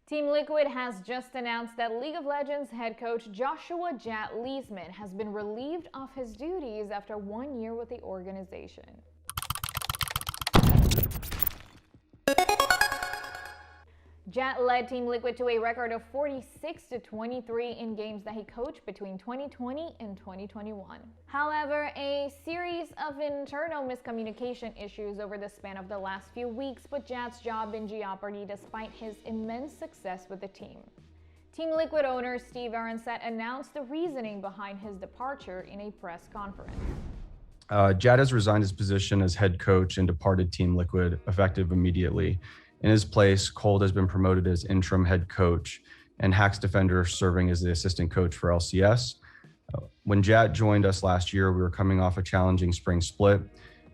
Team Liquid has just announced that League of Legends head coach Joshua Jatt Leesman has been relieved of his duties after 1 year with the organization. Jatt led Team Liquid to a record of 46-23 in games that he coached between 2020 and 2021. However, a series of internal miscommunication issues over the span of the last few weeks put Jatt's job in jeopardy despite his immense success with the team. Team Liquid owner Steve Ahrancet announced the reasoning behind his departure in a press conference. Jatt has resigned his position as head coach and departed Team Liquid effective immediately. In his place, Cold has been promoted as interim head coach and Hacks Defender serving as the assistant coach for LCS. When Jatt joined us last year, we were coming off a challenging spring split.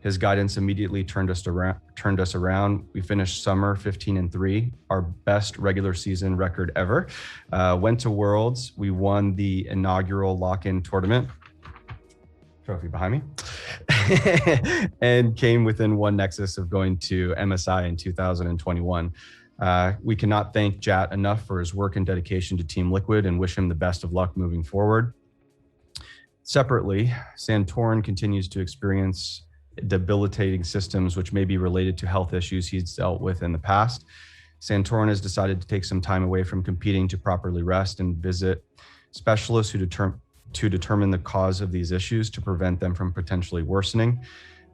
His guidance immediately turned us around. We finished summer 15-3, our best regular season record ever. Went to Worlds. We won the inaugural lock-in tournament. Trophy behind me. And came within one nexus of going to MSI in 2021. We cannot thank Jatt enough for his work and dedication to Team Liquid and wish him the best of luck moving forward. Separately, Santorin continues to experience debilitating systems which may be related to health issues he's dealt with in the past. Santorin has decided to take some time away from competing to properly rest and visit specialists who determine the cause of these issues to prevent them from potentially worsening.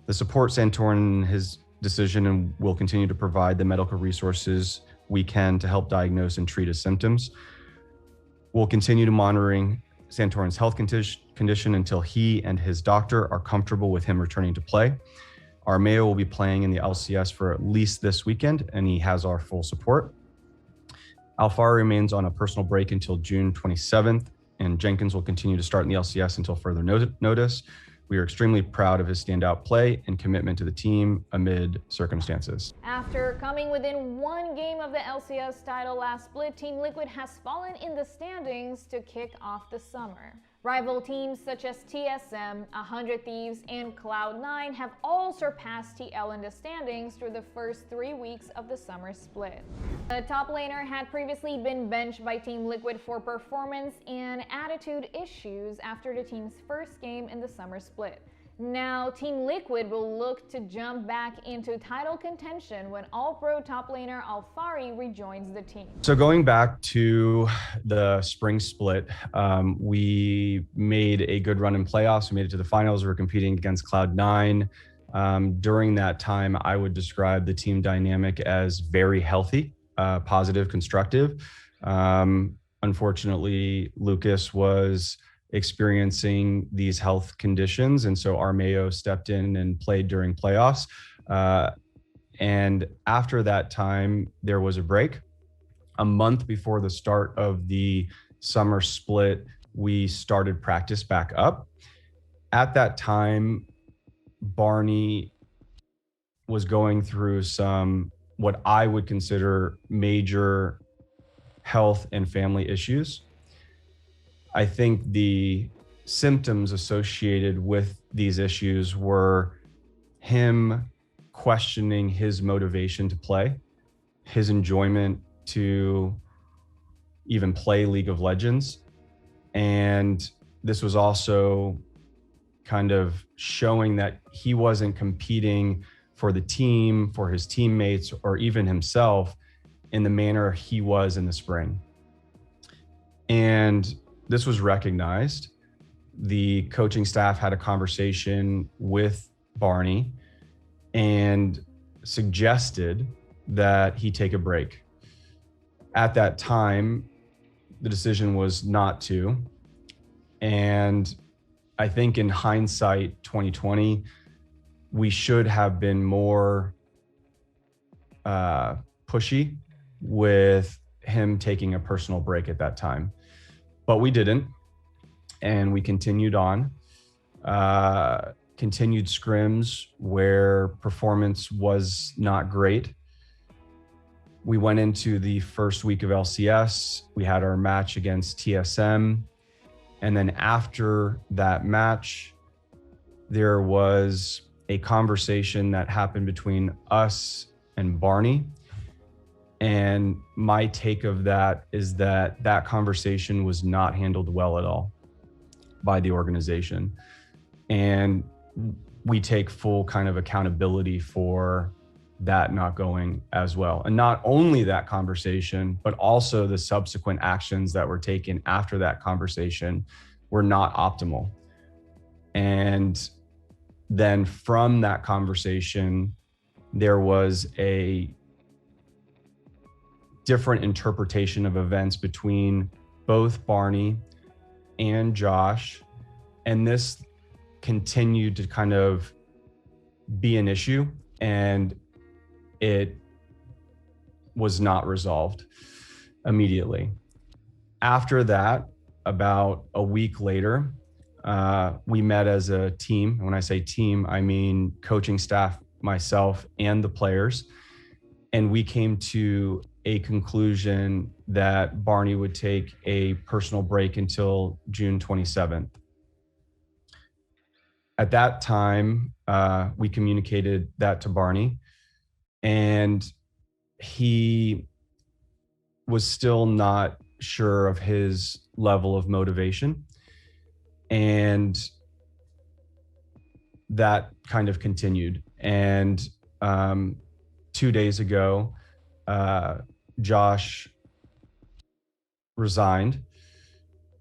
The support Santorin in his decision and will continue to provide the medical resources we can to help diagnose and treat his symptoms. We'll continue to monitoring Santorin's health condition until he and his doctor are comfortable with him returning to play. Our Mayo will be playing in the LCS for at least this weekend, and he has our full support. Alphari remains on a personal break until June 27th, and Jenkins will continue to start in the LCS until further notice. We are extremely proud of his standout play and commitment to the team amid circumstances. After coming within one game of the LCS title last split, Team Liquid has fallen in the standings to kick off the summer. Rival teams such as TSM, 100 Thieves, and Cloud9 have all surpassed TL in the standings through the first 3 weeks of the summer split. The top laner had previously been benched by Team Liquid for performance and attitude issues after the team's first game in the summer split. Now, Team Liquid will look to jump back into title contention when All-Pro top laner Alphari rejoins the team. So going back to the spring split, we made a good run in playoffs. We made it to the finals. We were competing against Cloud9. During that time, I would describe the team dynamic as very healthy, positive, constructive. Unfortunately, Lucas was experiencing these health conditions, and so our Mayo stepped in and played during playoffs. And after that time, there was a break. A month before the start of the summer split, we started practice back up. At that time, Barney was going through some, what I would consider major health and family issues. I think the symptoms associated with these issues were him questioning his motivation to play, his enjoyment to even play League of Legends. And this was also kind of showing that he wasn't competing for the team, for his teammates, or even himself in the manner he was in the spring. And this was recognized. The coaching staff had a conversation with Barney and suggested that he take a break. At that time, the decision was not to. And I think in hindsight, 2020, we should have been more pushy with him taking a personal break at that time. But we didn't, and we continued on, continued scrims where performance was not great. We went into the first week of LCS, we had our match against TSM, and then after that match, there was a conversation that happened between us and Barney And my take of that is that that conversation was not handled well at all by the organization. And we take full kind of accountability for that not going as well. And not only that conversation, but also the subsequent actions that were taken after that conversation were not optimal. And then from that conversation, there was a different interpretation of events between both Barney and Josh. And this continued to kind of be an issue, and it was not resolved immediately. After that, about a week later, we met as a team. And when I say team, I mean coaching staff, myself, and the players. And we came to a conclusion that Barney would take a personal break until June 27th. At that time, we communicated that to Barney, and he was still not sure of his level of motivation. And that kind of continued. And 2 days ago, Josh resigned,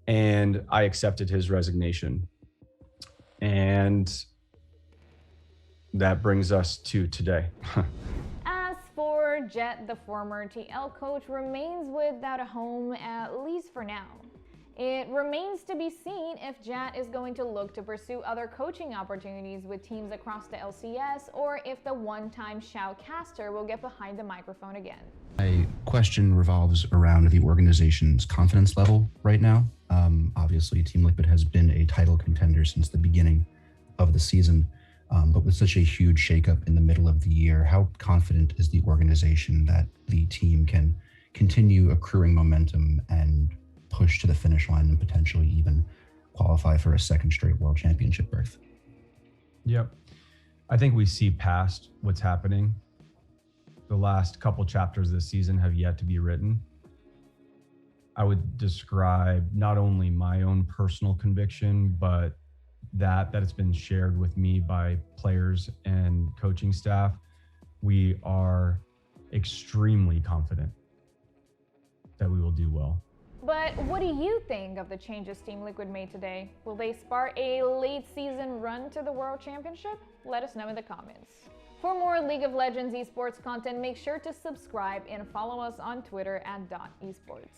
and I accepted his resignation. And that brings us to today. As for Jatt, the former TL coach remains without a home, at least for now. It remains to be seen if Jatt is going to look to pursue other coaching opportunities with teams across the LCS, or if the one-time shoutcaster will get behind the microphone again. My question revolves around the organization's confidence level right now. Obviously, Team Liquid has been a title contender since the beginning of the season, but with such a huge shakeup in the middle of the year, how confident is the organization that the team can continue accruing momentum and push to the finish line and potentially even qualify for a second straight world championship berth? Yep. I think we see past what's happening. The last couple chapters of the season have yet to be written. I would describe not only my own personal conviction, but that it's been shared with me by players and coaching staff. We are extremely confident that we will do well. But what do you think of the changes Team Liquid made today? Will they spark a late season run to the World Championship? Let us know in the comments. For more League of Legends esports content, make sure to subscribe and follow us on Twitter @esports.